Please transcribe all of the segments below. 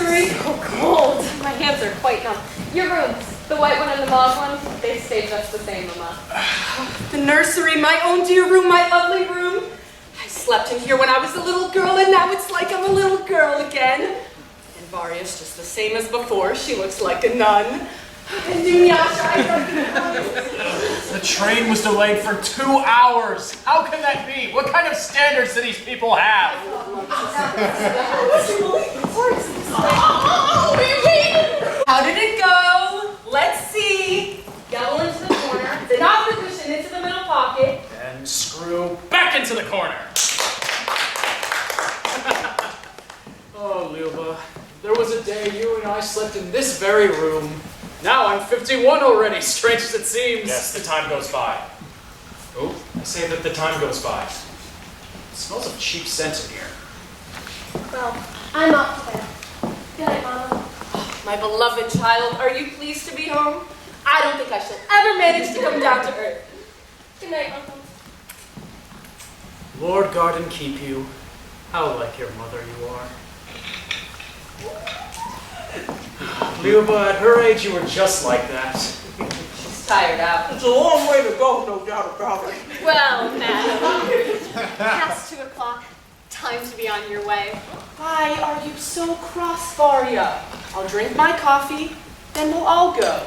nursery? Oh, cold. My hands are quite numb. Your rooms, the white one and the mauve one, they stay just the same, Mama. The nursery, my own dear room, my lovely room. I slept in here when I was a little girl, and now it's like I'm a little girl again. And Varya's just the same as before. She looks like a nun. And Dunyasha, I recognize. The train was delayed for 2 hours. How can that be? What kind of standards do these people have? How did it go? Let's see. Gavel into the corner, then off the cushion into the middle pocket. And screw back into the corner. Oh, Lyuba, there was a day you and I slept in this very room. Now I'm 51 already, strange as it seems. Yes, the time goes by. Oh, I say that the time goes by. It smells of cheap scent in here. Well, I'm off to bed. Good night, Mama. My beloved child, are you pleased to be home? I don't think I shall ever manage to come down to earth. Good night, Uncle. Lord guard and keep you. How like your mother you are. Lyuba, at her age, you were just like that. She's tired out. It's a long way to go, no doubt about it. Well, madam. Past 2 o'clock. Time to be on your way. Why are you so cross, Varya? I'll drink my coffee, then we'll all go.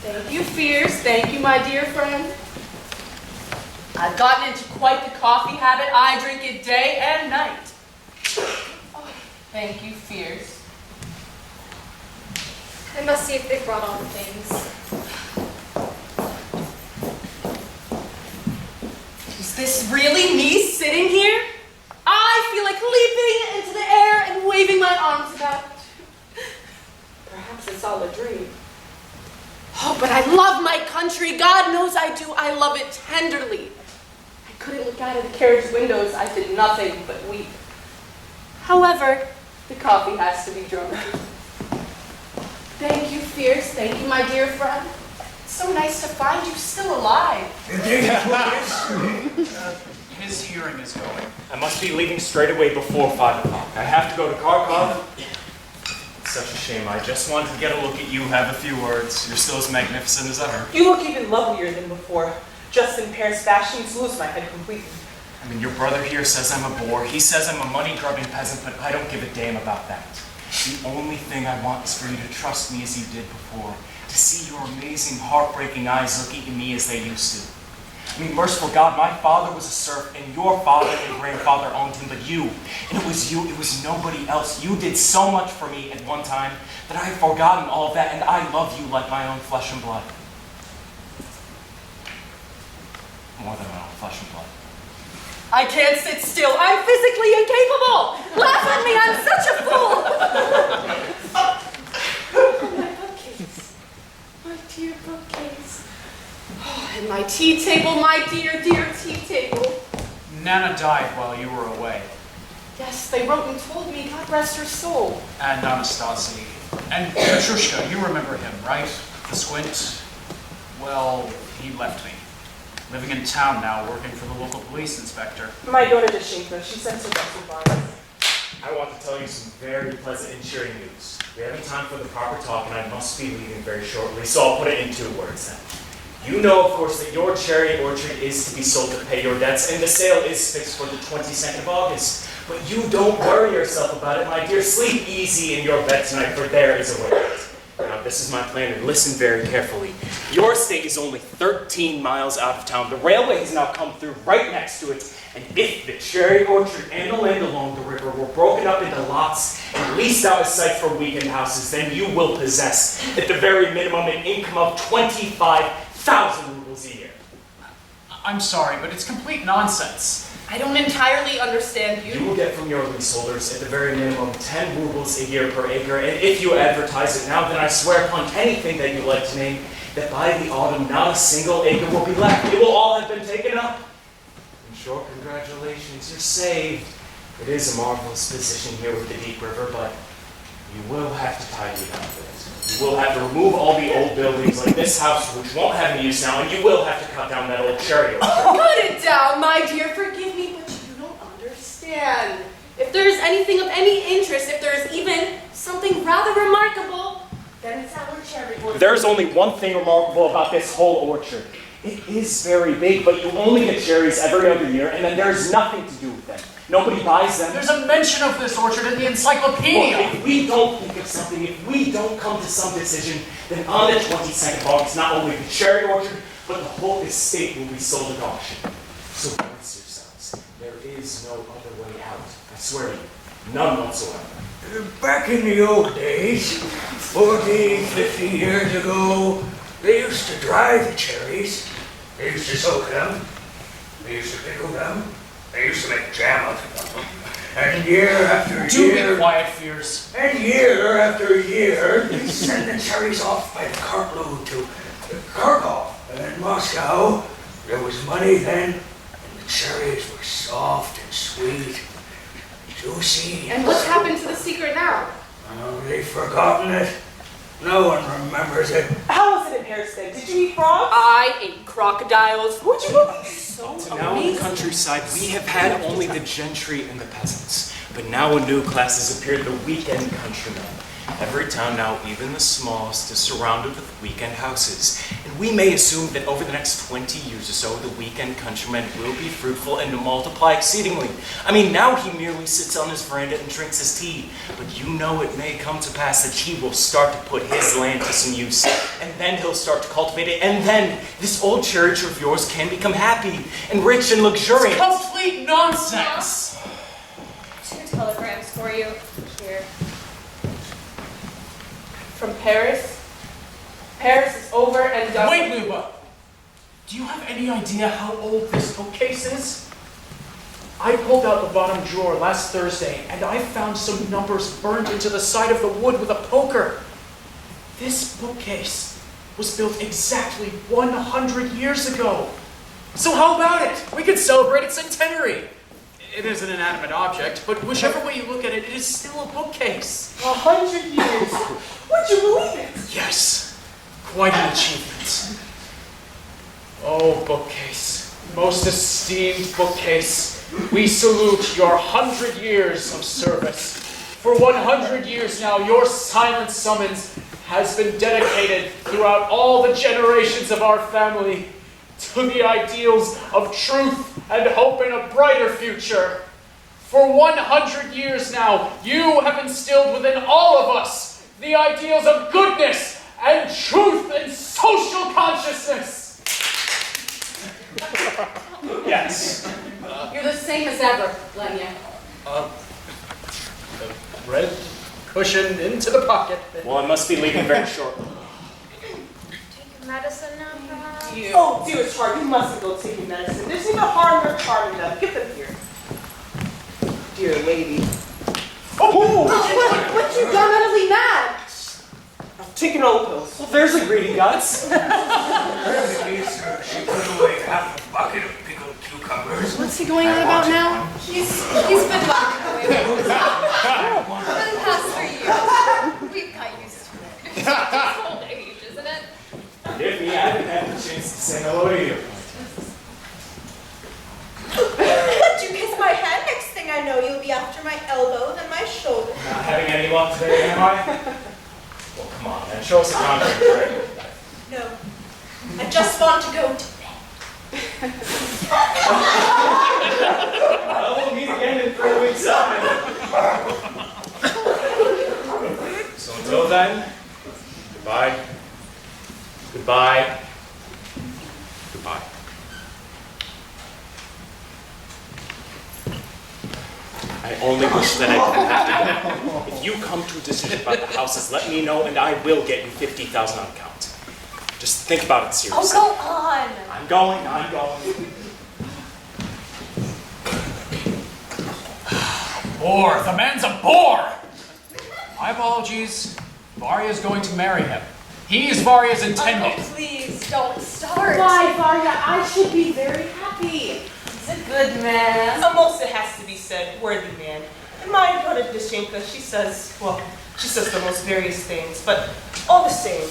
Thank you, Fierce. Thank you, my dear friend. I've gotten into quite the coffee habit. I drink it day and night. Oh, thank you, Fierce. I must see if they brought all the things. Is this really me sitting here? I feel like leaping into the air and waving my arms about. Perhaps it's all a dream. Oh, but I love my country. God knows I do. I love it tenderly. I couldn't look out of the carriage windows. I did nothing but weep. However, the coffee has to be drunk. Thank you, Fierce. Thank you, my dear friend. It's so nice to find you still alive. His hearing is going. I must be leaving straight away before 5 o'clock. I have to go to Kharkov. It's such a shame. I just wanted to get a look at you, have a few words. You're still as magnificent as ever. You look even lovelier than before. Just in Paris fashions lose my head completely. I mean, your brother here says I'm a bore. He says I'm a money-grubbing peasant, but I don't give a damn about that. The only thing I want is for you to trust me as you did before. To see your amazing, heartbreaking eyes looking at me as they used to. I mean, merciful God, my father was a serf, and your father and grandfather owned him, but you, and it was you, it was nobody else. You did so much for me at one time that I have forgotten all of that, and I love you like my own flesh and blood. More than my own flesh and blood. I can't sit still. I'm physically incapable. Laugh at me. I'm such a fool. Oh, my bookcase. My dear bookcase. Oh, and my tea table, my dear, dear tea table. Nana died while you were away. Yes, they wrote and told me, God rest her soul. And Anastasi. And Petrushka, you remember him, right? The squint? Well, he left me. Living in town now, working for the local police inspector. My daughter Dashinka, she sends her best advice. I want to tell you some very pleasant and cheering news. We haven't time for the proper talk, and I must be leaving very shortly, so I'll put it in 2 words then. You know, of course, that your cherry orchard is to be sold to pay your debts, and the sale is fixed for the 22nd of August. But you don't worry yourself about it, my dear. Sleep easy in your bed tonight, for there is a way out. Now, this is my plan, and listen very carefully. Your estate is only 13 miles out of town. The railway has now come through right next to it, and if the cherry orchard and the land along the river were broken up into lots and leased out as sites for weekend houses, then you will possess, at the very minimum, an income of 25,000 rubles a year. I'm sorry, but it's complete nonsense. I don't entirely understand You will get from your leaseholders, at the very minimum, 10 rubles a year per acre, and if you advertise it now, then I swear upon anything that you like to name, that by the autumn, not a single acre will be left. It will all have been taken up. In short, congratulations, you're saved. It is a marvelous position here with the deep river, but you will have to tidy it up a bit. You will have to remove all the old buildings like this house, which won't have any use now, and you will have to cut down that old cherry orchard. Cut it down, my dear. Forgive me, but you don't understand. If there is anything of any interest, if there is even something rather remarkable, then it's our cherry orchard. There's only one thing remarkable about this whole orchard. It is very big, but you only get cherries every other year, and then there's nothing to do with them. Nobody buys them. There's a mention of this orchard in the encyclopedia. Well, if we don't think of something, if we don't come to some decision, then on the 22nd of August, not only the cherry orchard, but the whole estate will be sold at auction. So brace yourselves. There is no other way out. I swear to you, none whatsoever. Back in the old days, 40, 50 years ago, they used to dry the cherries. They used to soak them. They used to pickle them. They used to make jam out of them. And year after Do year, be quiet, Fears. and year after year, they send the cherries off by the cartload to Kharkov and Moscow. There was money then, and the cherries were soft and sweet, juicy. And what's happened to the secret now? Oh, they've forgotten it. No one remembers it. How was it in Paris then? Did you eat frogs? I ate crocodiles. Would you believe? So So now in the amazing. countryside, we have had only the gentry and the peasants. But now a new class has appeared, the weekend countrymen. Every town now, even the smallest, is surrounded with weekend houses. And we may assume that over the next 20 years or so, the weekend countryman will be fruitful and multiply exceedingly. I mean, now he merely sits on his veranda and drinks his tea. But you know it may come to pass that he will start to put his land to some use. And then he'll start to cultivate it. And then this old cherry tree of yours can become happy and rich and luxuriant. It's complete nonsense. 2 telegrams for you. Here. From Paris? Paris is over and done. Wait, Luba. Do you have any idea how old this bookcase is? I pulled out the bottom drawer last Thursday, and I found some numbers burned into the side of the wood with a poker. This bookcase was built exactly 100 years ago. So how about it? We could celebrate its centenary. It is an inanimate object, but whichever way you look at it, it is still a bookcase. 100 years. Would you believe it? Yes, quite an achievement. Oh, bookcase, most esteemed bookcase, we salute your 100 years of service. For 100 years now, your silent summons has been dedicated throughout all the generations of our family to the ideals of truth and hope in a brighter future. For 100 years now, you have instilled within all of us the ideals of goodness and truth and social consciousness. Yes. You're the same as ever, Lenya. The red cushion into the pocket. Well, I must be leaving very shortly. Take your medicine now, perhaps? Oh, dearest heart, you mustn't go taking medicine. There's neither harm nor charm in them. Get them here. Dear lady. What you gone utterly mad? I've taken all the pills. Well, there's a greedy guts. Presently, sir, she put away half a bucket of pickled cucumbers. What's he going on about now? He's been laughing away for the past 3 years. We've got used to it. It's just old age, isn't it? Forgive me, I haven't had the chance to say hello to you. But you kiss my hand, next thing I know you'll be after my elbow, then my shoulder. Not having any luck today, am I? Well, come on, man. Show us a contract, right? No, I just want to go to bed. Well, we'll meet again in 3 weeks' time. So until then, goodbye. Goodbye. Goodbye. I only wish that I didn't have to go. If you come to a decision about the houses, let me know and I will get you 50,000 on account. Just think about it seriously. Oh, go on. I'm going. Bore. The man's a bore. My apologies. Varya's going to marry him. He's Varya's intended. Oh, please don't start. Why, Varya? I should be very happy. He's a good man. Almost it has to be said, worthy man. And my brother Dyshenka, she says the most various things, but all the same,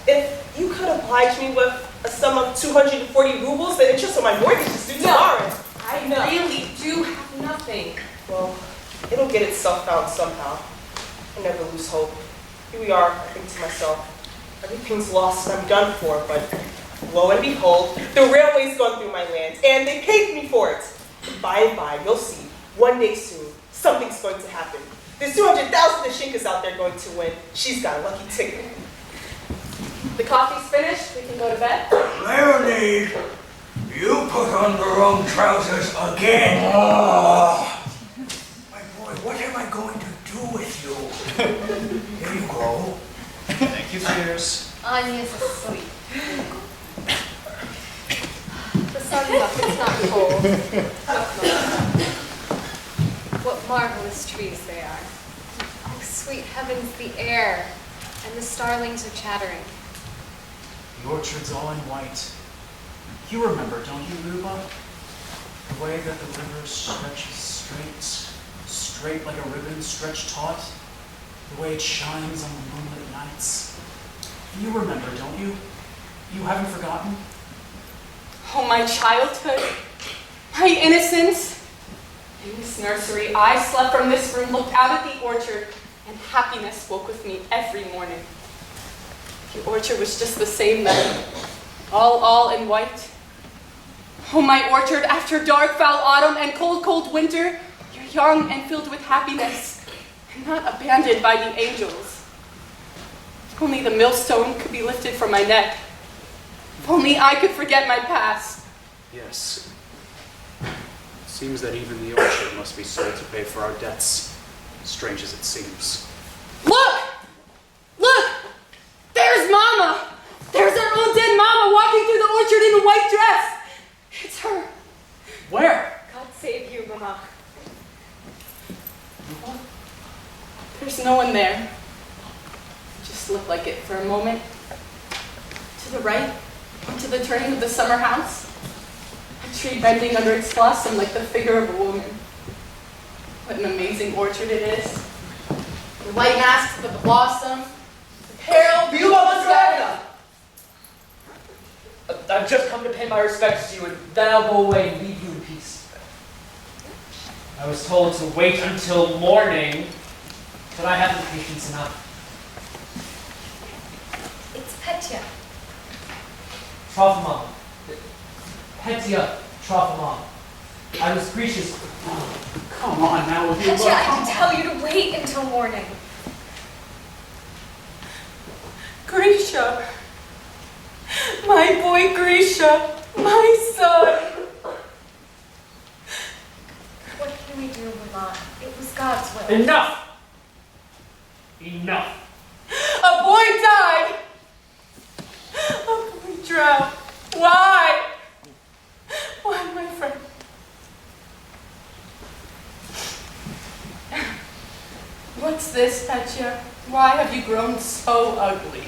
if you could oblige me with a sum of 240 rubles, the interest on my mortgage is due tomorrow. I really do have nothing. Well, It'll get itself out somehow. I never lose hope. Here we are, I think to myself, everything's lost and I'm done for, but lo and behold, the railway's gone through my land, and they paid me for it. By and by, you'll see, one day soon, something's going to happen. There's 200,000 Dashinkas out there going to win. She's got a lucky ticket. The coffee's finished. We can go to bed. Leonid, you put on the wrong trousers again. My boy, what am I going to do with you? Here you go. Thank you, Fears. Anya's asleep. The sun's up, it's not cold. Look, Mama. What marvelous trees they are. Oh, sweet heavens, the air. And the starlings are chattering. The orchard's all in white. You remember, don't you, Ruba? The way that the river stretches straight like a ribbon stretched taut. The way it shines on the moonlit nights. You remember, don't you? You haven't forgotten? Oh, my childhood, my innocence. In this nursery, I slept from this room, looked out at the orchard, and happiness woke with me every morning. The orchard was just the same then, all in white. Oh, my orchard, after dark, foul autumn and cold, cold winter, you're young and filled with happiness, and not abandoned by the angels. If only the millstone could be lifted from my neck. If only I could forget my past. Yes. Seems that even the orchard must be sold to pay for our debts, strange as it seems. Look! Look! There's Mama! There's our own dead Mama walking through the orchard in a white dress! It's her. Where? God save you, Mama. There's no one there. It just looked like it for a moment. To the right, to the turning of the summer house. A tree bending under its blossom like the figure of a woman. What an amazing orchard it is. The white masks of the blossom, the pale, Ranevskaya! I've just come to pay my respects to you, and then I'll go away and leave you in peace. I was told to wait until morning, but I haven't patience enough. It's Petya. Trofimov. Petya Trofimov. I was Grisha's. Come on now with your Petya, I can tell you to wait until morning. Grisha. My boy Grisha. My son. What can we do, Mama? It was God's will. Enough! Enough! A boy died. A boy drowned. Why? Why, my friend? What's this, Petya? Why have you grown so ugly?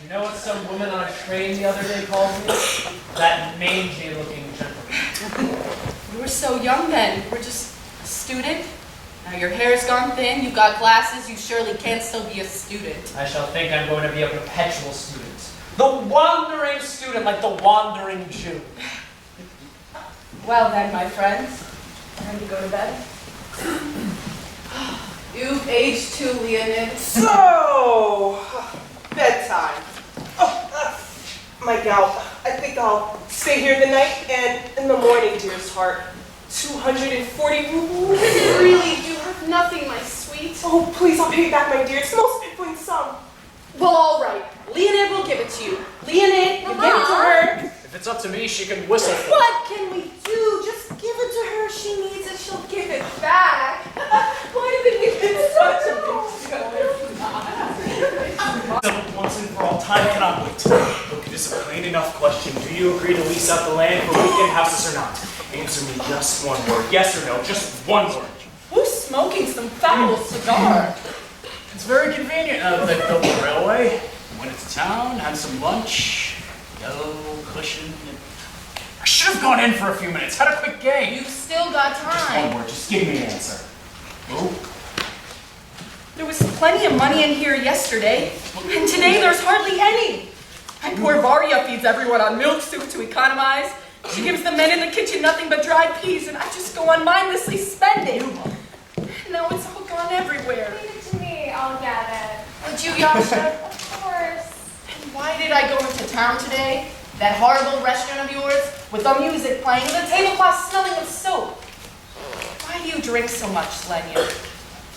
You know what some woman on a train the other day called me? That mangy-looking gentleman. You were so young then. You were just a student. Now your hair's gone thin, you've got glasses, you surely can't still be a student. I shall think I'm going to be a perpetual student. The wandering student, like the wandering Jew. Well then, my friends, time to go to bed. You've aged too, Leonid. So, bedtime. My gal, I think I'll stay here tonight, and in the morning, dearest heart, 240 rubles. Really, you have nothing, my sweet. Oh, please, I'll pay you back, my dear. It's the most pitiful sum. Well, all right. Leonid will give it to you. Leonid, you give it to her. If it's up to me, she can whistle for What can we do? Just give it to her. She needs it. She'll give it back. Why did we get such a big Settled once and for all, time cannot wait. Look, it is a plain enough question. Do you agree to lease out the land for weekend houses or not? Answer me just one word. Yes or no, just one word. Who's smoking some foul cigar? It's very convenient now that they've built the railway. Went into town, had some lunch, yellow cushion. I should have gone in for a few minutes, had a quick game. You've still got Just one time. word, just give me an answer. Who? There was plenty of money in here yesterday, and today there's hardly any. My poor Varya feeds everyone on milk soup to economize, She gives the men in the kitchen nothing but dried peas, and I just go on mindlessly spending. Now it's all gone everywhere. Leave it to me, I'll get it. Would you, Yasha? Of course. And why did I go into town today? That horrible restaurant of yours, with the music playing, and the tablecloth smelling of soap. Why do you drink so much, Lenya?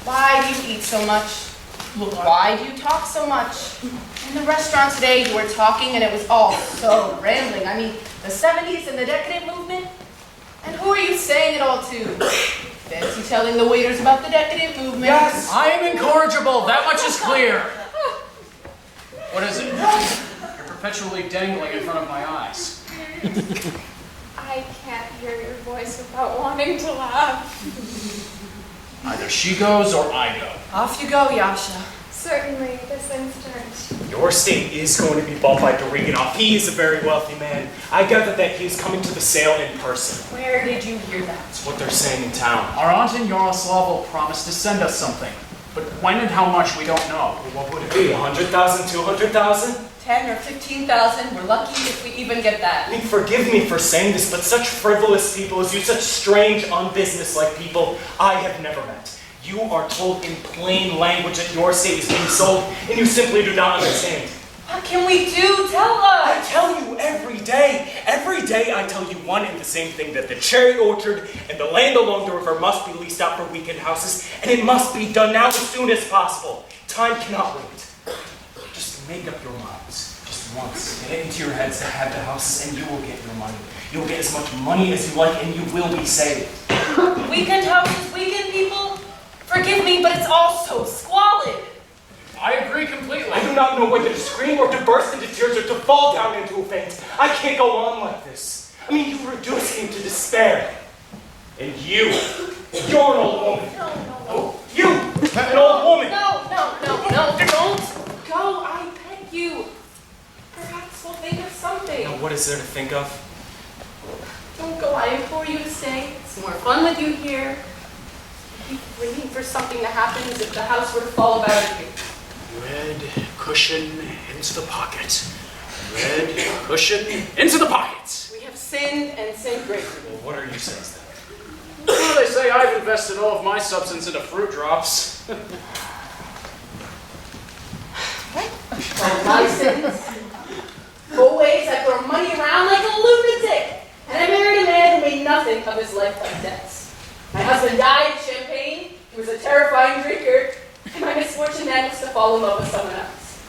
Why do you eat so much? Why do you talk so much? In the restaurant today, you were talking, and it was all so rambling. I mean, the 70s and the decadent movement? And who are you saying it all to? Fancy telling the waiters about the decadent movement? Yes, I am incorrigible. That much is clear. What is it? You're perpetually dangling in front of my eyes. I can't hear your voice without wanting to laugh. Either she goes or I go. Off you go, Yasha. Certainly, this instant. Your estate is going to be bought by Doriganov. He is a very wealthy man. I gather that he is coming to the sale in person. Where did you hear that? That's what they're saying in town. Our aunt in Yaroslavl promised to send us something, but when and how much we don't know. What would it be? 100,000, 200,000? 10 or 15,000. We're lucky if we even get that. I mean, forgive me for saying this, but such frivolous people as you, such strange, unbusinesslike people, I have never met. You are told in plain language that your estate is being sold, and you simply do not understand. What can we do? Tell I us! tell you every day. Every day I tell you one and the same thing, that the cherry orchard and the land along the river must be leased out for weekend houses, and it must be done now as soon as possible. Time cannot wait. Just make up your minds. Just once. Get it into your heads to have the houses, and you will get your money. You will get as much money as you like, and you will be saved. Weekend houses, weekend people? Forgive me, but it's all so squalid. I agree completely. I do not know whether to scream or to burst into tears or to fall down into a faint. I can't go on like this. I mean, you reduce me to despair. And you're an old woman. No. You, an old woman. No, don't go, I beg you. Perhaps we'll think of something. Now, what is there to think of? Don't go, I implore you to stay. It's more fun with you here. I keep waiting for something to happen as if the house were to fall about you. Red cushion into the pocket. Red cushion into the pocket. We have sinned and sinned greatly. Well, what are you saying then? Well, they say I've invested all of my substance into fruit drops. All my sins. Always I throw money around like a lunatic. And I married a man who made nothing of his lifetime debts. My husband died in Champagne. He was a terrifying drinker. And my misfortune then was to fall in love with someone else.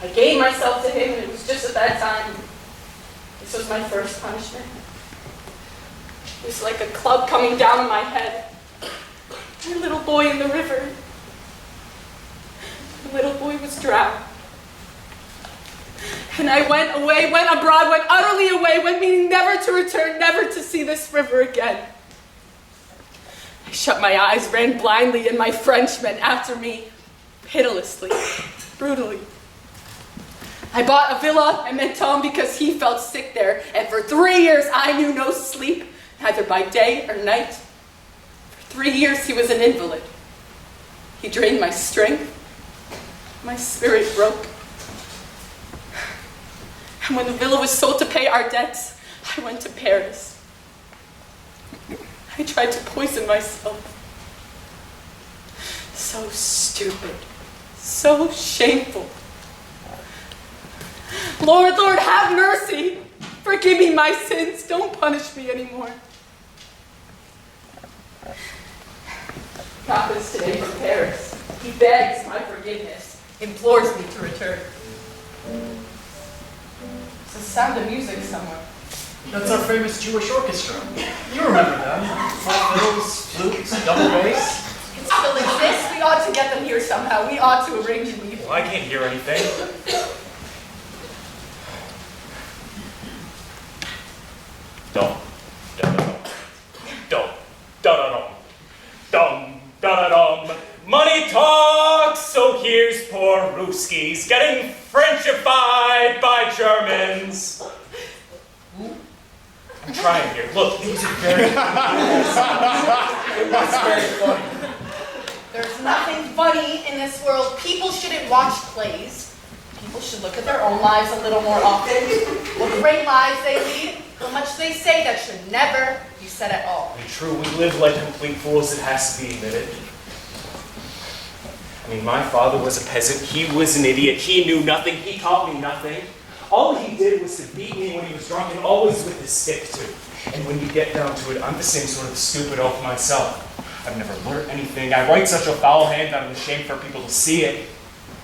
I gave myself to him, and it was just at that time. This was my first punishment. It was like a club coming down on my head. My little boy in the river. The little boy was drowned. And I went away, went abroad, went utterly away, went meaning never to return, never to see this river again. I shut my eyes, ran blindly, and my Frenchmen after me, pitilessly, brutally. I bought a villa at Menton because he felt sick there, and for 3 years I knew no sleep, neither by day or night. For 3 years he was an invalid. He drained my strength. My spirit broke. And when the villa was sold to pay our debts, I went to Paris. I tried to poison myself. So stupid. So shameful. Lord, Lord, have mercy. Forgive me my sins. Don't punish me anymore. Papa is today from Paris. He begs my forgiveness, implores me to return. There's a sound of music somewhere. That's our famous Jewish orchestra. You remember them. Full fiddles, flutes, double bass. It still exists. We ought to get them here somehow. We ought to arrange a meeting. Well, I can't hear anything. Dum, dum, dum, dum, dum. Money talks, so here's poor Ruskies getting Frenchified by Germans. I'm trying here. Look, these are very It was very funny. There's nothing funny in this world. People shouldn't watch plays. People should look at their own lives a little more often. What great lives they lead. How much they say that should never be said at all. And true, we live like complete fools, it has to be admitted. I mean, my father was a peasant, he was an idiot, he knew nothing, he taught me nothing. All he did was to beat me when he was drunk, and always with his stick too. And when you get down to it, I'm the same sort of stupid oaf myself. I've never learned anything, I write such a foul hand that I'm ashamed for people to see it.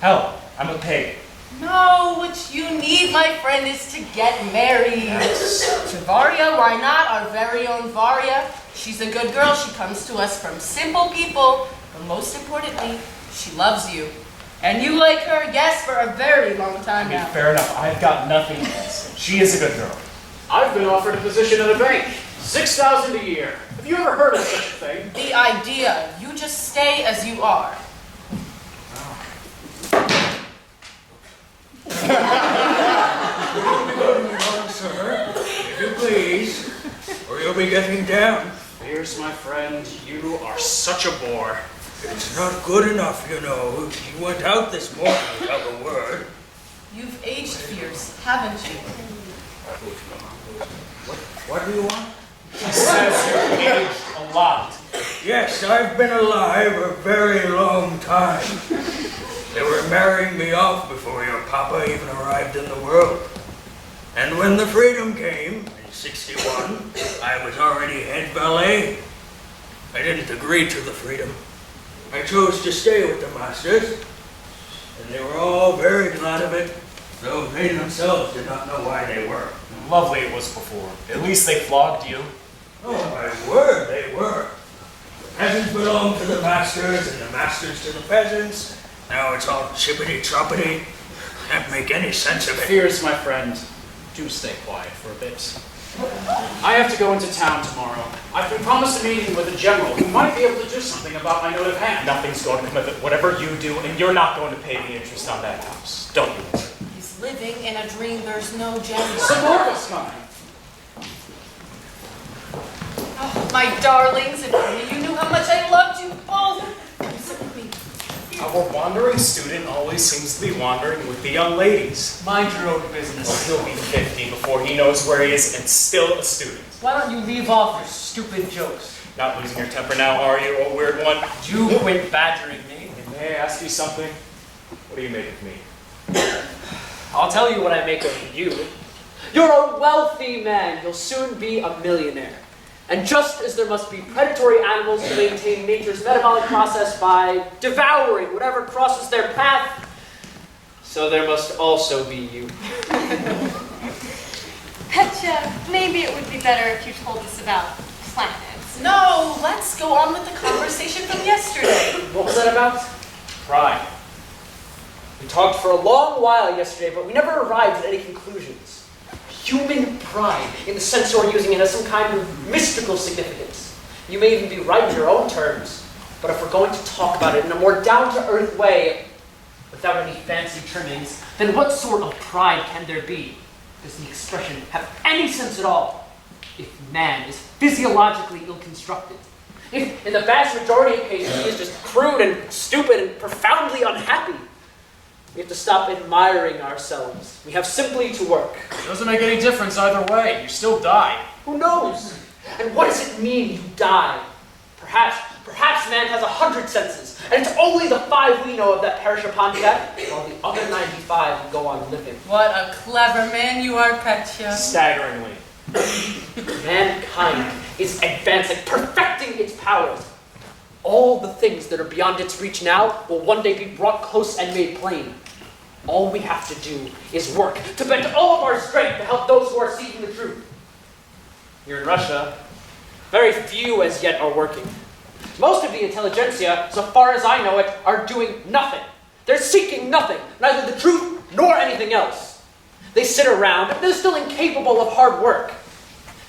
Hell, I'm a pig. No, what you need, my friend, is to get married. To Varya, why not? Our very own Varya. She's a good girl. She comes to us from simple people. But most importantly, she loves you. And you like her, yes, for a very long time now. Fair enough, I've got nothing against her. She is a good girl. I've been offered a position at a bank. 6,000 a year. Have you ever heard of such a thing? The idea, you just stay as you are. Sir, if you please, or you'll be getting down. Here's my friend. You are such a bore. It's not good enough, you know. You went out this morning without a word. You've aged fierce, haven't you? What do you want? He says you've aged a lot. Yes, I've been alive a very long time. They were marrying me off before your papa even arrived in the world. And when the freedom came, in '61, I was already head valet. I didn't agree to the freedom. I chose to stay with the masters, and they were all very glad of it, though they themselves did not know why they were. Lovely it was before. At least they flogged you. Oh, my word, they were. The peasants belonged to the masters, and the masters to the peasants. Now it's all chippity-troppity. Can't make any sense of it. Fears, my friend. Do stay quiet for a bit. I have to go into town tomorrow. I've been promised a meeting with a general who might be able to do something about my note of hand. Nothing's going to come of it, whatever you do, and you're not going to pay the interest on that house. Don't you? He's living in a dream. There's no general. Some more of us coming. Oh, my darlings, if only you knew how much I loved you both. Sit with me. Our wandering student always seems to be wandering with the young ladies. Mind your own business. Well, he'll be 50 before he knows where he is and still a student. Why don't you leave off your stupid jokes? Not losing your temper now, are you, old weird one? You quit badgering me. And may I ask you something? What do you make of me? I'll tell you what I make of you. You're a wealthy man. You'll soon be a millionaire. And just as there must be predatory animals to maintain nature's metabolic process by devouring whatever crosses their path, so there must also be you. Petya, maybe it would be better if you told us about planets. No, let's go on with the conversation from yesterday. What was that about? Pride. We talked for a long while yesterday, but we never arrived at any conclusions. Human pride, in the sense you're using it, has some kind of mystical significance. You may even be right in your own terms, but if we're going to talk about it in a more down-to-earth way, without any fancy trimmings, then what sort of pride can there be? Does the expression have any sense at all? If man is physiologically ill-constructed, if in the vast majority of cases he is just crude and stupid and profoundly unhappy, we have to stop admiring ourselves. We have simply to work. It doesn't make any difference either way. You still die. Who knows? And what does it mean you die? Perhaps man has 100 senses, and it's only the 5 we know of that perish upon death, while the other 95 go on living. What a clever man you are, Petya. Staggeringly. Mankind is advancing, perfecting its powers. All the things that are beyond its reach now will one day be brought close and made plain. All we have to do is work, to bend all of our strength to help those who are seeking the truth. Here in Russia, very few as yet are working. Most of the intelligentsia, so far as I know it, are doing nothing. They're seeking nothing, neither the truth nor anything else. They sit around, and they're still incapable of hard work.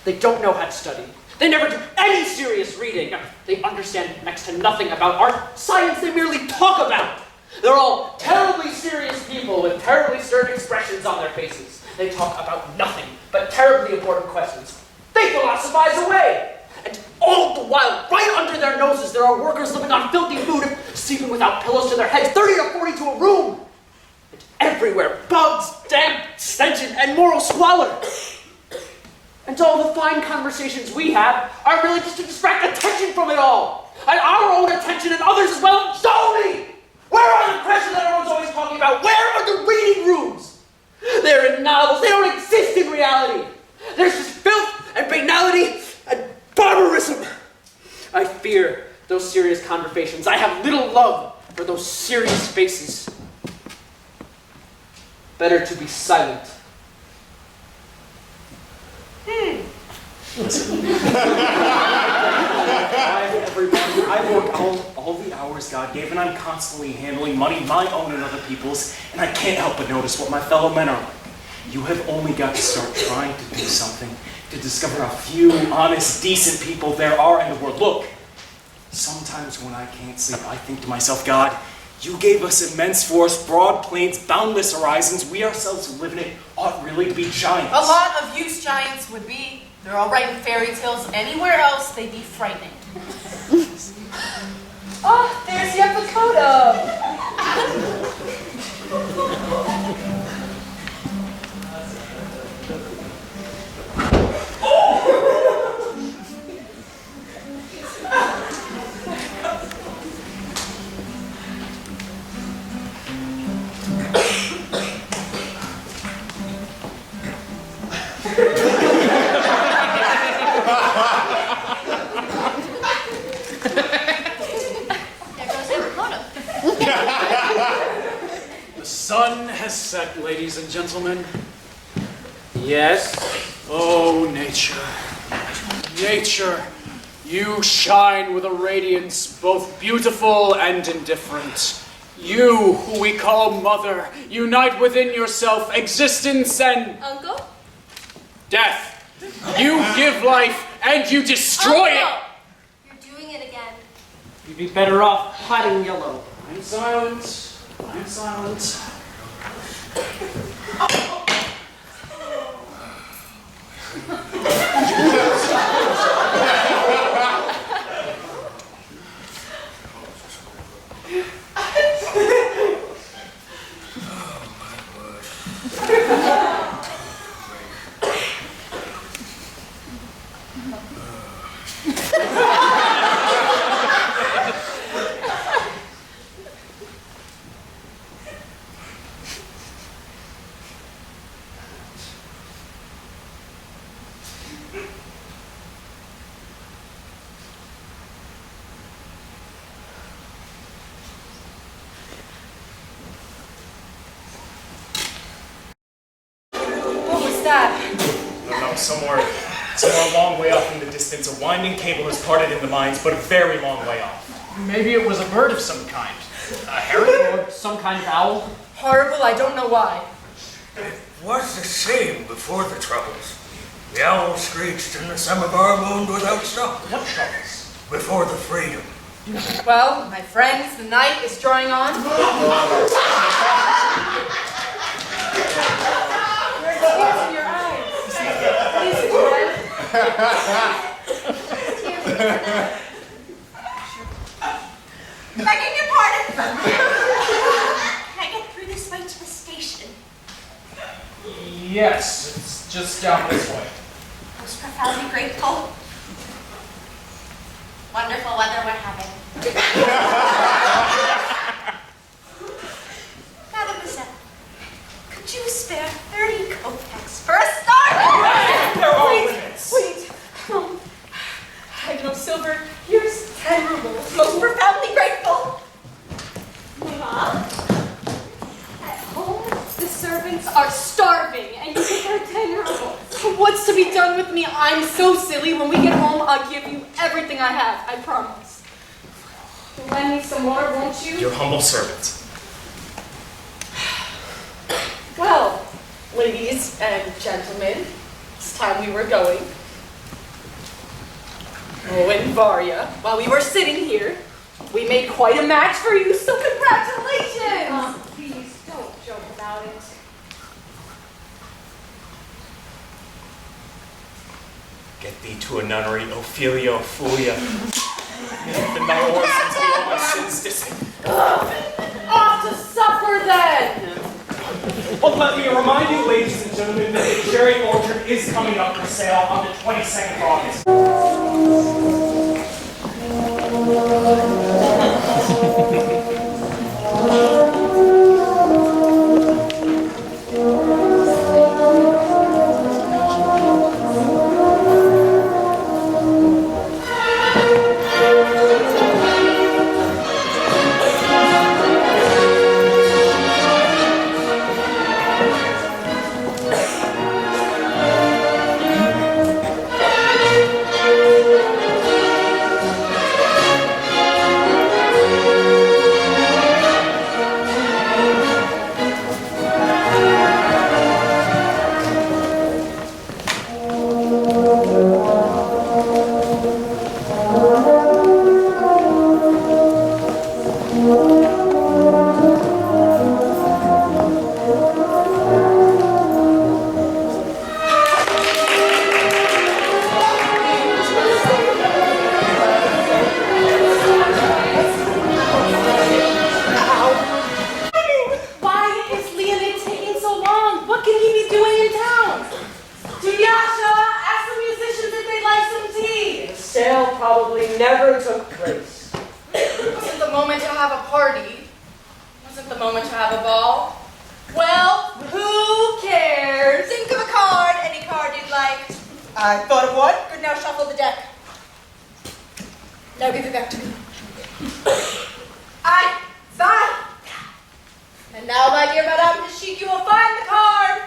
They don't know how to study. They never do any serious reading. They understand next to nothing about art. Science they merely talk about. They're all terribly serious people with terribly stern expressions on their faces. They talk about nothing but terribly important questions. They philosophize away. And all the while, right under their noses, there are workers living on filthy food, sleeping without pillows to their heads, 30 or 40 to a room. And everywhere, bugs, damp, stench, and moral squalor. And all the fine conversations we have are really just to distract attention from it all. And our own attention and others as well. Show me! Where are the questions that everyone's always talking about? Where are the reading rooms? They're in novels. They don't exist in reality. There's just filth and banality and barbarism. I fear those serious conversations. I have little love for those serious faces. Better to be silent. I work all the hours God gave, and I'm constantly handling money, my own and other people's, and I can't help but notice what my fellow men are like. You have only got to start trying to do something to discover how few honest, decent people there are in the world. Look, sometimes when I can't sleep, I think to myself, God, you gave us immense forests, broad plains, boundless horizons. We ourselves who live in it ought really to be giants. A lot of use giants would be. They're all right in fairy tales. Anywhere else, they'd be frightening. Oh, there's Yapakoto. The sun has set, ladies and gentlemen. Yes? Oh, nature. Nature, you shine with a radiance both beautiful and indifferent. You, who we call mother, unite within yourself existence and Uncle? death. You give life and you destroy it. Uncle! You're doing it again. You'd be better off hiding yellow. I'm silent. I'm silent. No, somewhere a long way off in the distance, a winding cable has parted in the mines, but a very long way off. Maybe it was a bird of some kind. A heron? Or some kind of owl. Horrible, I don't know why. It was the same before the troubles. The owl screeched and the samovar moaned without stop. What troubles? Before the freedom. Well, my friends, the night is drawing on. There's tears in your eyes. Please, friend. Begging your pardon. Can I get through this way to the station? Yes, it's just down this way. Most profoundly grateful. Wonderful weather we're having. Mademoiselle, could you spare 30 kopecks for a start? There are limits. Wait. I have no silver. Here's 10 rubles. Most profoundly grateful. At home, the servants are starving, and you give her 10 rubles. What's to be done with me? I'm so silly. When we get home, I'll give you everything I have. I promise. Lend me some more, won't you? Your humble servant. Well, ladies and gentlemen, it's time we were going. Oh, and Varya, while we were sitting here, we made quite a match for you, so congratulations! Please, don't joke about it. Get thee to a nunnery, Ophelia, Ophelia. Been thy oar since we all my sins dissing. Off to supper then! But let me remind you, ladies and gentlemen, that the cherry orchard is coming up for sale on the 22nd of August. Never took place. Wasn't the moment to have a party? Wasn't the moment to have a ball? Well, Who cares? think of a card, any card you'd like. I thought of one. Good, now shuffle the deck. Now give it back to me. I, sign. And now, my dear Madame Tashik, you will find the card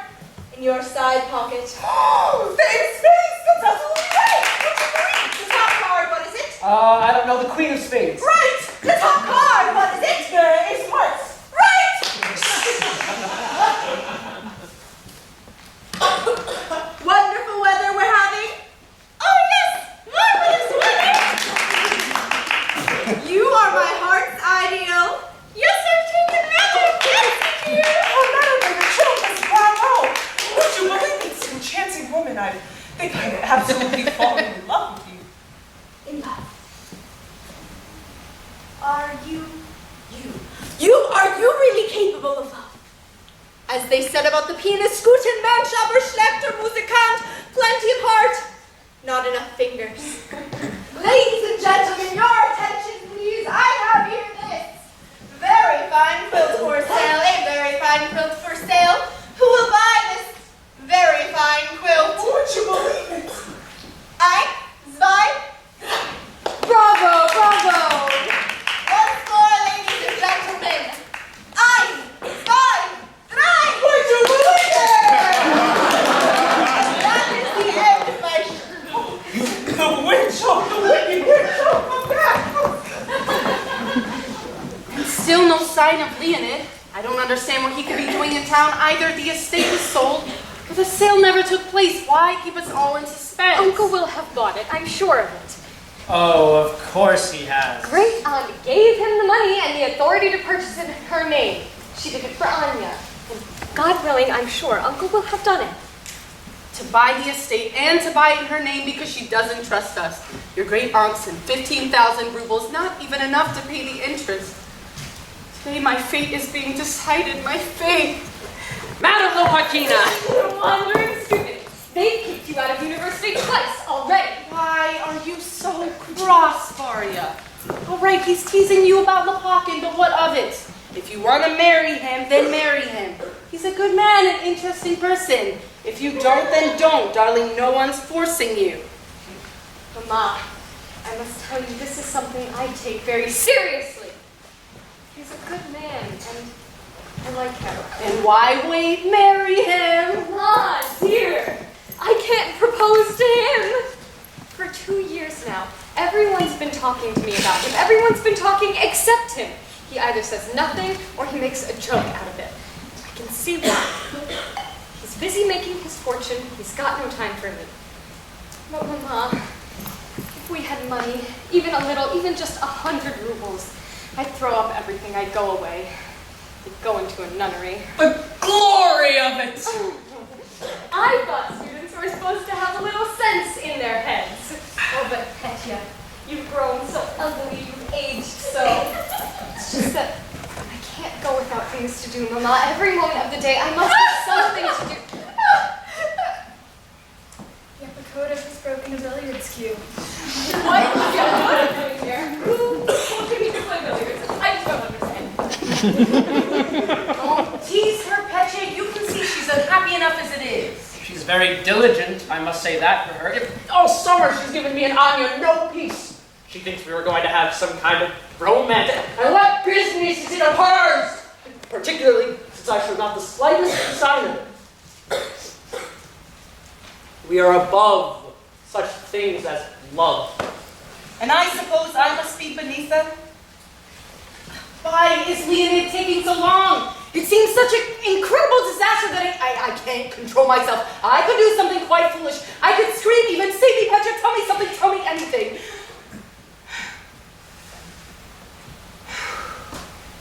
in your side pocket. Oh, thanks, that's absolutely right. The top card, what is it? I don't know, the Queen of Spades. Right! The top card! What is it? The Ace of Hearts. Right! Wonderful weather we're having. Oh yes! Marvelous weather! You are my heart's ideal. Yes, I've taken magic. Yes, dear. Oh, Madam, the children's bravo! Would you believe this enchanting woman? I think I'd absolutely fallen in love with you. In love. Are you are you really capable of love? As they said about the pianist, guten Mensch, aber schlechter Musikant, plenty of heart, not enough fingers. Ladies and gentlemen, your attention please, I have here this very fine quilt for sale, a very fine quilt for sale. Who will buy this very fine quilt? Would you believe it? I, zwei, bravo, bravo. Once more, ladies and gentlemen. Ein, zwei, drei. Would you believe it? That is the end of my show. The witch, oh, the wicked witch, oh, my God. Still no sign of Leonid. I don't understand what he could be doing in town. Either the estate was sold, or the sale never took place. Why keep us all in suspense? Uncle will have bought it, I'm sure of it. Oh, of course he has. Great aunt gave him the money and the authority to purchase it in her name. She did it for Anya. And God willing, I'm sure Uncle will have done it. To buy the estate and to buy it in her name because she doesn't trust us. Your great aunt's and 15,000 rubles, not even enough to pay the interest. Today my fate is being decided, my fate. Madam Lopakina! Wandering student, they've kicked you out of university twice already. Why are you so cross, Varia? All right, he's teasing you about Lopakin, but what of it? If you want to marry him, then marry him. He's a good man, an interesting person. If you don't, then don't, darling. No one's forcing you. Mama, I must tell you, this is something I take very seriously. He's a good man, and I like him. And why wait? Marry him. Mama, dear, I can't propose to him. For 2 years now, everyone's been talking to me about him. Everyone's been talking except him. He either says nothing or he makes a joke out of it. I can see why. He's busy making his fortune. He's got no time for me. But Mama, if we had money, even a little, even just 100 rubles, I'd throw up everything. I'd go away. I'd go into a nunnery. The glory of it! I thought students were supposed to have a little sense in their heads. Oh, but Petya, you've grown so ugly, you've aged so. It's just that I can't go without things to do, Mama. Every moment of the day I must be unhappy enough as it is. She's very diligent, I must say that for her. All summer she's given me and Anya no peace. She thinks we were going to have some kind of romance. And what business is it of hers? Particularly since I showed not the slightest sign of it. We are above such things as love. And I suppose I must be beneath them? Why is Leonid taking so long? It seems such an incredible disaster that I can't control myself. I could do something quite foolish. I could scream even, save me, Petra, tell me something, tell me anything.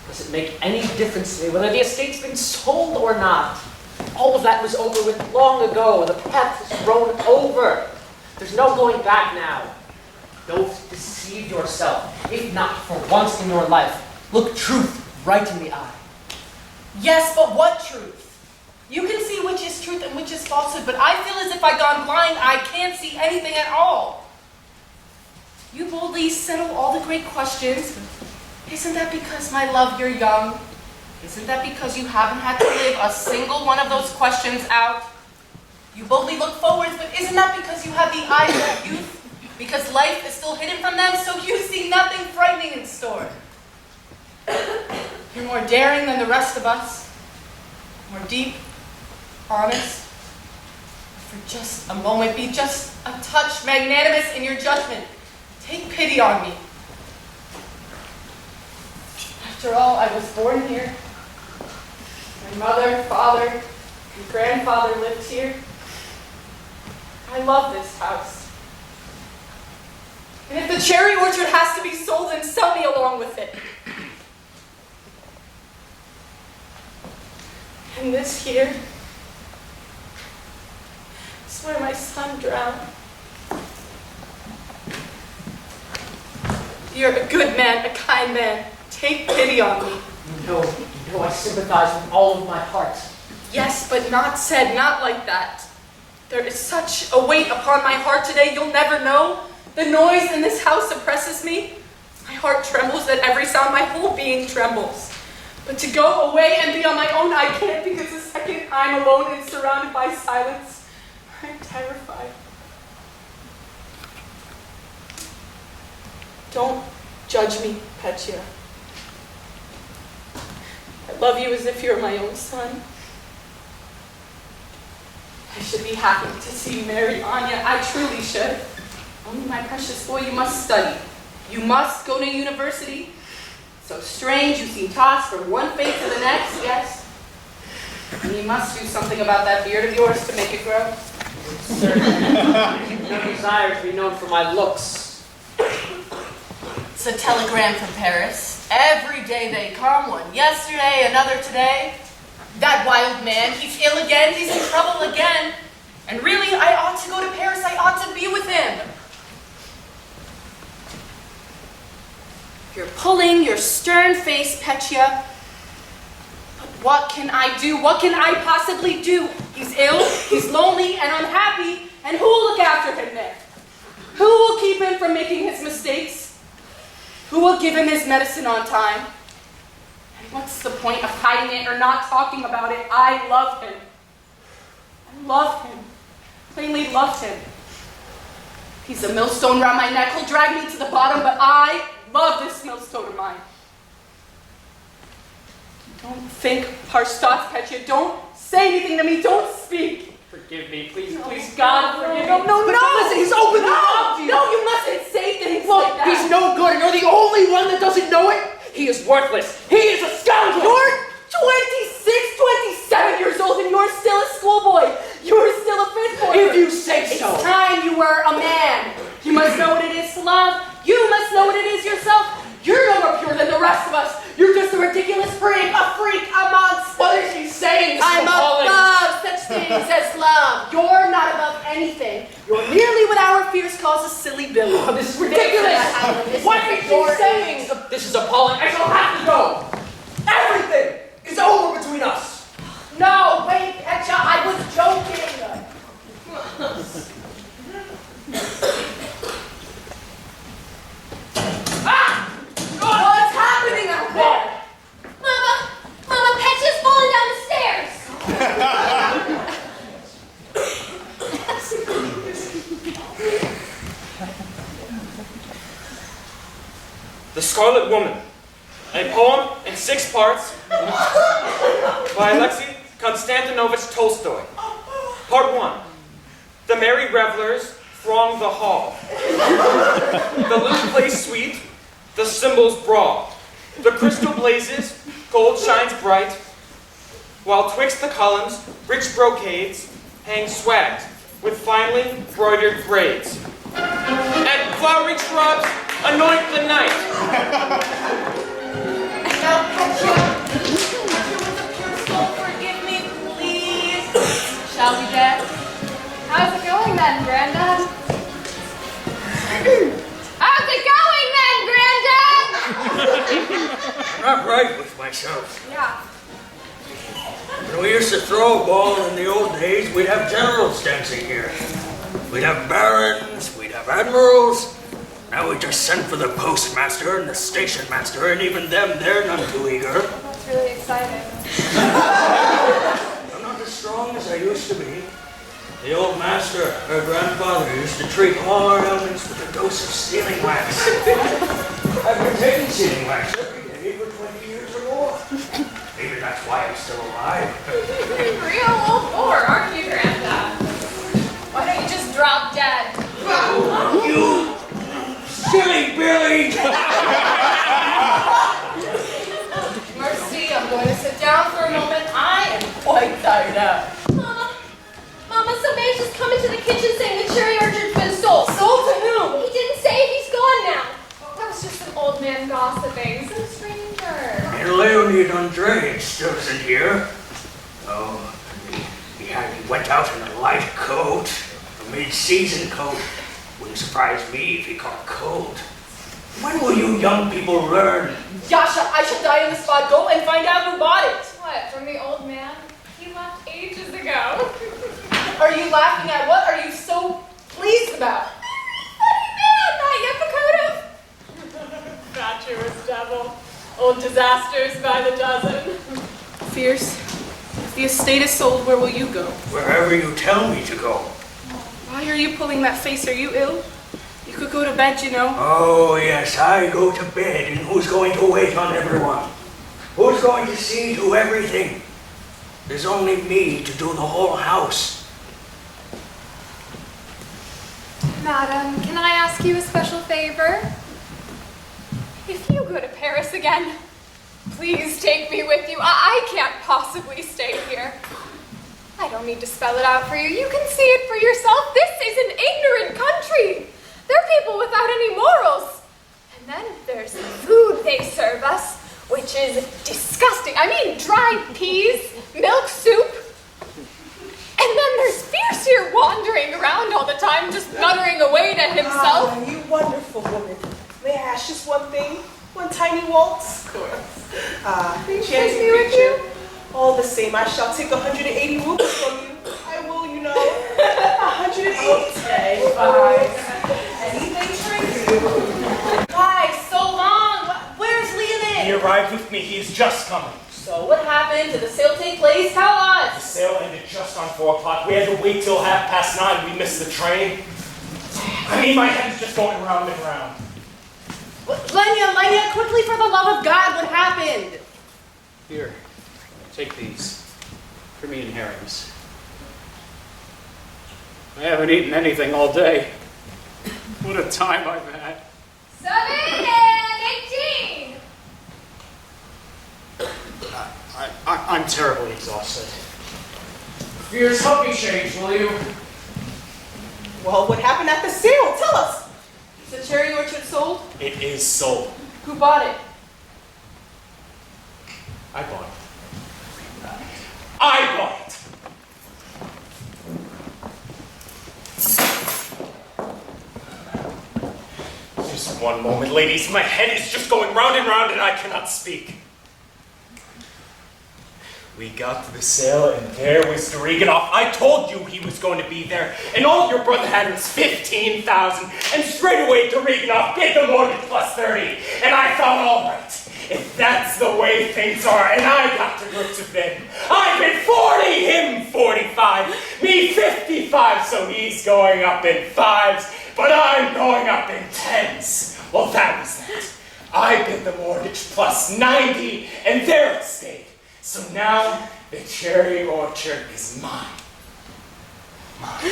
Does it make any difference to me whether the estate's been sold or not? All of that was over with long ago. The path is grown over. There's no going back now. Don't deceive yourself. If not for once in your life, look truth right in the eye. Yes, but what truth? You can see which is truth and which is falsehood, but I feel as if I've gone blind. I can't see anything at all. You boldly settle all the great questions. Isn't that because, my love, you're young? Isn't that because you haven't had to live a single one of those questions out? You boldly look forwards, but isn't that because you have the eyes of youth? Because life is still hidden from them, so you see nothing frightening in store. You're more daring than the rest of us, more deep, honest. For just a moment, be just a touch magnanimous in your judgment. Take pity on me. After all, I was born here. My mother, father, and grandfather lived here. I love this house. And if the cherry orchard has to be sold, then sell me along with it. And this here is where my son drowned. You're a good man, a kind man. Take pity on me. You know I sympathize with all of my heart. Yes, but not said, not like that. There is such a weight upon my heart today, you'll never know. The noise in this house oppresses me. My heart trembles at every sound, my whole being trembles. But to go away and be on my own, I can't, because the second I'm alone and surrounded by silence, I'm terrified. Don't judge me, Petya. I love you as if you're my own son. I should be happy to see you marry Anya. I truly should. Only, my precious boy, you must study. You must go to university. So strange, you seem tossed from one fate to the next, yes? And you must do something about that beard of yours to make it grow. Certainly. No desire to be known for my looks. It's a telegram from Paris. Every day they come, one yesterday, another today. That wild man, he's ill again, he's in trouble again. And really, I ought to go to Paris, I ought to be with him. You're pulling your stern face, Petya. But what can I do? What can I possibly do? He's ill, he's lonely and unhappy, and who will look after him then? Who will keep him from making his mistakes? Who will give him his medicine on time? And what's the point of hiding it or not talking about it? I love him. I love him. Plainly loved him. He's a millstone around my neck. He'll drag me to the bottom, but I love this millstone of mine. Don't think harsh thoughts, Petya. Don't say anything to me. Don't speak. Forgive me, please, please, God, forgive me. No. Listen, he's openly loved you. No, you mustn't say things Look, like that. he's no good, and you're the only one that doesn't know it. He is worthless. He is a scoundrel. You're 26, 27 years old, and you're still a schoolboy. You're still a fifth boy. If you say It's so. time you were a man. You must know what it is to love. You must know what it is yourself. You're no more pure than the rest of us. You're just a ridiculous freak, a monster. What is he saying? I'm above such things as love. You're not above anything. You're merely what our fears calls a silly Billy. Oh, this is ridiculous. What is he saying? This is appalling. I shall have to go. Everything is over between us. No, wait, Petya, I was joking. Ah! What's happening out there? Mama, Petya's falling down the stairs. Scarlet Woman, a poem in 6 parts by Alexei Konstantinovich Tolstoy. Part 1. The merry revelers throng the hall. The lute plays sweet, the cymbals brawl. The crystal blazes, gold shines bright, while twixt the columns, rich brocades hang swagged with finely broidered braids. And flowery shrubs anoint the night. Now, Petra with a pure soul, forgive me, please. Shall we dance? How's it going then, Granddad? How's it going then, Granddad? I'm not right with myself. Yeah. When we used to throw a ball in the old days, we'd have generals dancing here. We'd have barons, we'd have admirals. Now we just send for the postmaster and the station master, and even them, they're none too eager. That's really exciting. I'm not as strong as I used to be. The old master, our grandfather, used to treat all our ailments with a dose of sealing wax. I've been taking sealing wax every day for 20 years or more. Maybe that's why I'm still alive. Real old bore, aren't you, Granddad? Why don't you just drop dead? You silly Billy! Mercy, I'm going to sit down for a moment. I am quite tired out. Mama, some man's just come into the kitchen saying the cherry orchard's been sold. Sold to whom? He didn't say, he's gone now. That was just an old man gossiping, some stranger. And Leonid Andreevich still isn't here. Oh, he went out in a light coat, a mid-season coat. Wouldn't surprise me if he caught cold. When will you young people learn? Yasha, I shall die on the spot. Go and find out who bought it. What, from the old man? He left ages ago. Are you laughing at? What are you so pleased about? Funny man, not Yepikotov. Fatuous devil. Old disasters by the dozen. Fierce. If the estate is sold, where will you go? Wherever you tell me to go. Why are you pulling that face? Are you ill? You could go to bed, you know. Oh, yes, I go to bed, and who's going to wait on everyone? Who's going to see to everything? There's only me to do the whole house. Madam, can I ask you a special favor? If you go to Paris again, please take me with you. I can't possibly stay here. I don't need to spell it out for you. You can see it for yourself. This is an ignorant country. They're people without any morals. And then there's the food they serve us, which is disgusting. I mean, dried peas, milk soup. And then there's Fierce here wandering around all the time, just muttering away to himself. Ah, you wonderful woman. May I ask just one thing? One tiny waltz? Of course. Please Chancy take me with creature. you. All the same, I shall take 180 rupees from you. I will, you know. 180. Okay, fine. Anything for you. Why so long? Where's Leonid? He arrived with me. He is just coming. So what happened? Did the sale take place? Tell The us. sale ended just on 4 o'clock. We had to wait till 9:30. We missed the train. I mean, my head's just going round and round. Lenya, quickly, for the love of God, what happened? Here, take these. For me and herrings. I haven't eaten anything all day. What a time I've had. 7 and 18. I'm terribly exhausted. Fierce, help me change, will you? Well, what happened at the sale? Tell us. Is the cherry orchard sold? It is sold. Who bought it? I bought it. I bought it! Just one moment, ladies. My head is just going round and round and I cannot speak. We got to the sale and there was Doriganov. I told you he was going to be there. And all your brother had was 15,000. And straight away Doriganov bid the mortgage plus 30. And I thought, all right, if that's the way things are, and I got to grips with them. I bid 40, him 45, me 55, so he's going up in 5s, but I'm going up in 10s. Well, that was that. I paid the mortgage plus 90 and their estate. So now the cherry orchard is mine. Mine.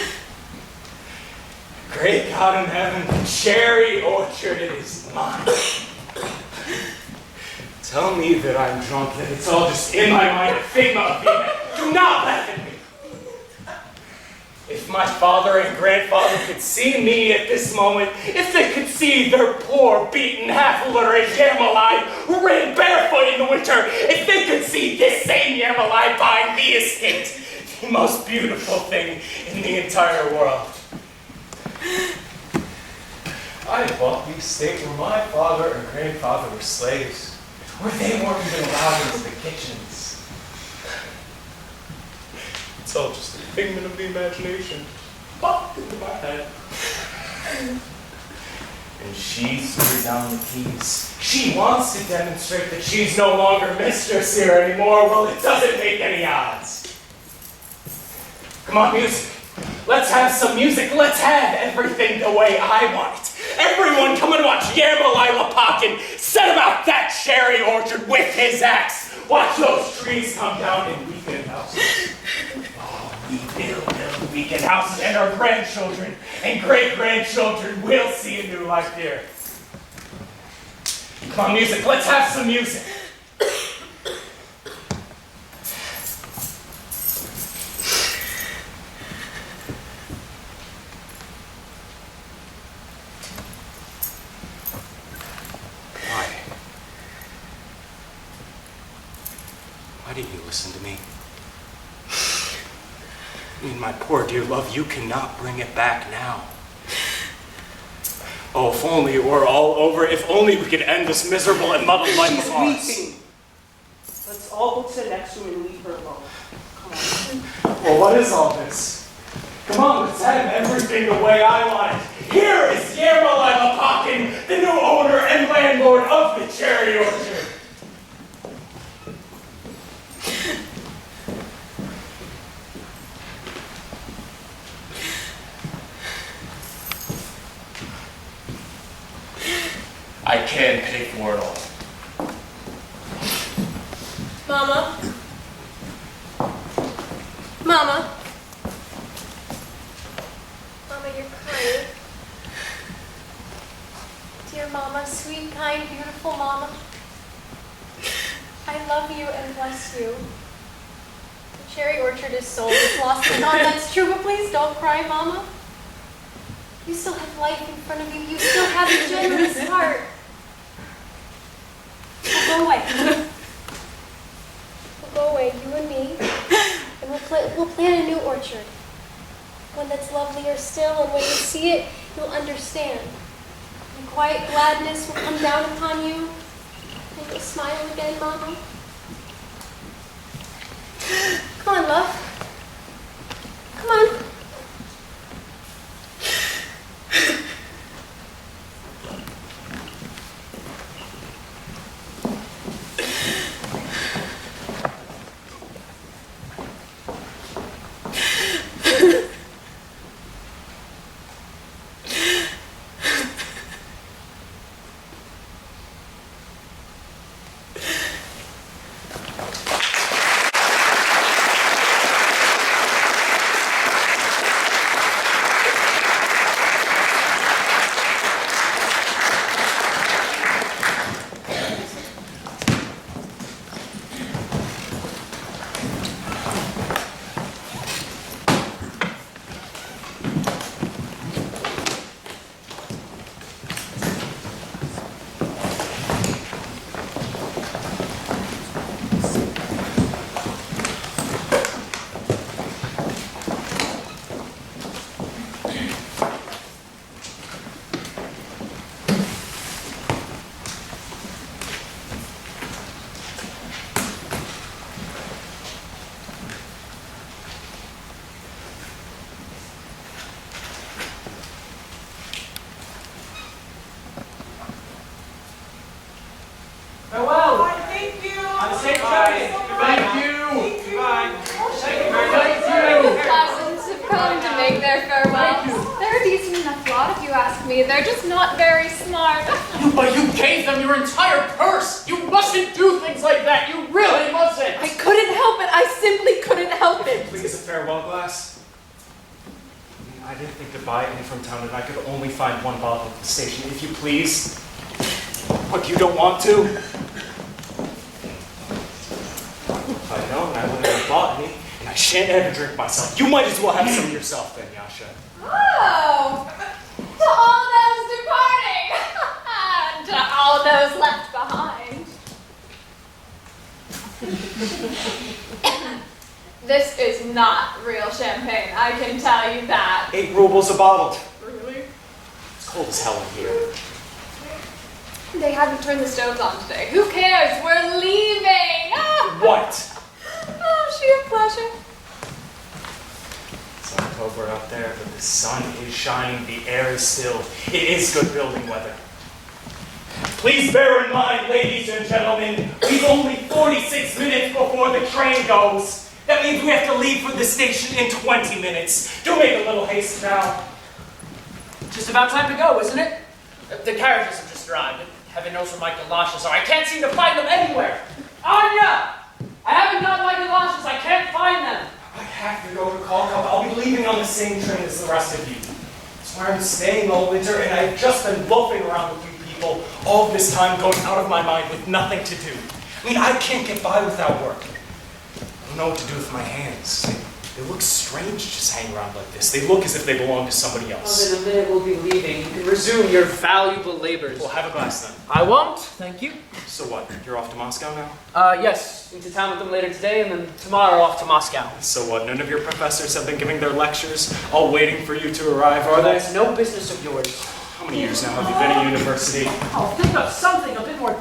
Great God in heaven, the cherry orchard, it is mine. Tell me that I'm drunk, that it's all just in my mind, a figment of being. Do not laugh at me. If my father and grandfather could see me at this moment, if they could see their poor, beaten, half-illiterate Yermolai who ran barefoot in the winter, if they could see this same Yermolai buying the estate, the most beautiful thing in the entire world. I bought the estate where my father and grandfather were slaves, where they weren't even allowed into the kitchens. It's all just a figment of the imagination. Popped into my head. And she threw down the keys. She wants to demonstrate that she's no longer mistress here anymore. Well, it doesn't make any odds. Come on, music. Let's have some music. Let's have everything the way I want it. Everyone come and watch Yermolai Lepakin set about that cherry orchard with his axe. Watch those trees come down in weekend houses. Oh, we will build weekend houses, and our grandchildren and great-grandchildren will see a new life here. Come on, music. Let's have some music. Why didn't you listen to me? I mean, my poor dear love, you cannot bring it back now. Oh, if only it were all over. If only we could end this miserable and muddled life of ours. She's weeping. Let's all go sit next to her and leave her alone. Come on. Well, what is all this? Come on, let's have everything the way I want it. Here is Yermolai Lepakin, the new owner and landlord of the cherry orchard. I can pay for it all. Mama? Mama? Mama, you're crying. Dear Mama, sweet, kind, beautiful Mama. I love you and bless you. The cherry orchard is sold. It's lost and gone. That's true, but please don't cry, Mama. You still have life in front of you. You still have a generous heart. We'll go away. We'll go away, you and me, and we'll plant a new orchard. One that's lovelier still, and when you see it, you'll understand. And quiet gladness will come down upon you, and you'll smile again, Mama. Come on, love. Come on. Farewell. Thank you. Have a safe journey. Thank you. Goodbye. Thank you. Thousands have come to make their farewells. They're a decent enough lot, if you ask me. They're just not very smart. hard. But you gave them your entire purse! You mustn't do things like that! You really mustn't! I couldn't help it. I simply couldn't help it. Please, a farewell glass. I didn't think to buy any from town, and I could only find one bottle at the station. If you please. What, you don't want to? If I'd known, I wouldn't have bought any, and I shan't ever drink myself. You might as well have some yourself then, Yasha. Oh, to all those departing, and to all those left behind. This is not real champagne, I can tell you that. 8 rubles a bottle. Really? It's cold as hell in here. They haven't turned the stoves on today. Who cares? We're leaving. What? Oh, sheer pleasure. It's October out there, but the sun is shining, the air is still. It is good building weather. Please bear in mind, ladies and gentlemen, we've only 46 minutes before the train goes. That means we have to leave for the station in 20 minutes. Do make a little haste now. Just about time to go, isn't it? The carriages have just arrived, and heaven knows where my galoshes are. I can't seem to find them anywhere. Anya! I haven't got my galoshes. I can't find them. I have to go to Kalkov. I'll be leaving on the same train as the rest of you. That's where I'm staying all winter, and I've just been loafing around with you people all this time, going out of my mind with nothing to do. I mean, I can't get by without work. I don't know what to do with my hands. They look strange just hanging around like this. They look as if they belong to somebody else. Well, in a minute we'll be leaving. You can resume your valuable labors. Well, have a glass then. I won't, thank you. So what, you're off to Moscow now? Yes, into town with them later today, and then tomorrow off to Moscow. So what, none of your professors have been giving their lectures, all waiting for you to arrive, are they? That's no business of yours. How many years now have you been at university? Oh, think of something a bit more